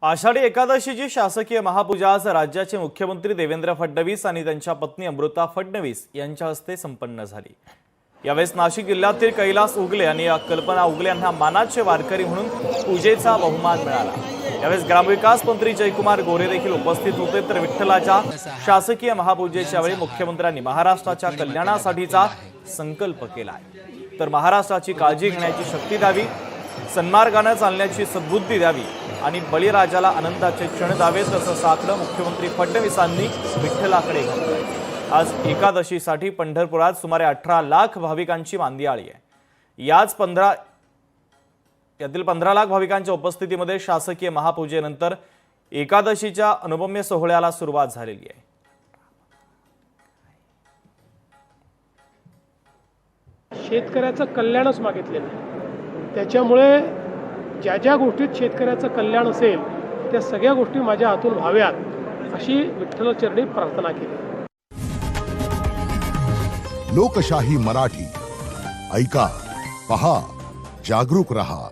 आषाढी एकादशीची शासकीय महापूजा आज राज्याचे मुख्यमंत्री देवेंद्र फडणवीस आणि त्यांच्या पत्नी अमृता फडणवीस यांच्या हस्ते संपन्न झाली। यावेळेस नाशिक जिल्ह्यातील कैलास उगले आणि कल्पना उगले यांना मानाचे वारकरी म्हणून पूजेचा बहुमान मिळाला। यावेळेस ग्रामविकास मंत्री जयकुमार गोरे देखील उपस्थित होते। तर विठ्ठलाच्या शासकीय महापूजेच्या वेळी मुख्यमंत्र्यांनी महाराष्ट्राच्या कल्याणासाठीचा संकल्प केला। तर महाराष्ट्राची काळजी घेण्याची शक्ती द्यावी, सन्मार्गाने चालण्याची सद्बुद्धी द्यावी आणि बळीराजाला आनंदाचे क्षण द्यावेत असं साकडं मुख्यमंत्री फडणवीसांनी विठ्ठलाकडे घातलं। आज एकादशीसाठी पंढरपुरात सुमारे 18 लाख भाविकांची मांदियाळी आहे। यातील 15 लाख भाविकांच्या उपस्थितीमध्ये शासकीय महापूजेनंतर एकादशीच्या अनुपम्य सोहळ्याला सुरुवात झालेली आहे। शेतकऱ्याचं कल्याणच मागितलेलं आहे। त्याच्यामुळे ज्या ज्या गोष्टीत शेतकऱ्याचं कल्याण असेल त्या सगळ्या गोष्टी माझ्या हातून व्हाव्यात अशी विठ्ठलचरणी प्रार्थना केली। लोकशाही मराठी ऐका, पहा, जागरूक रहा।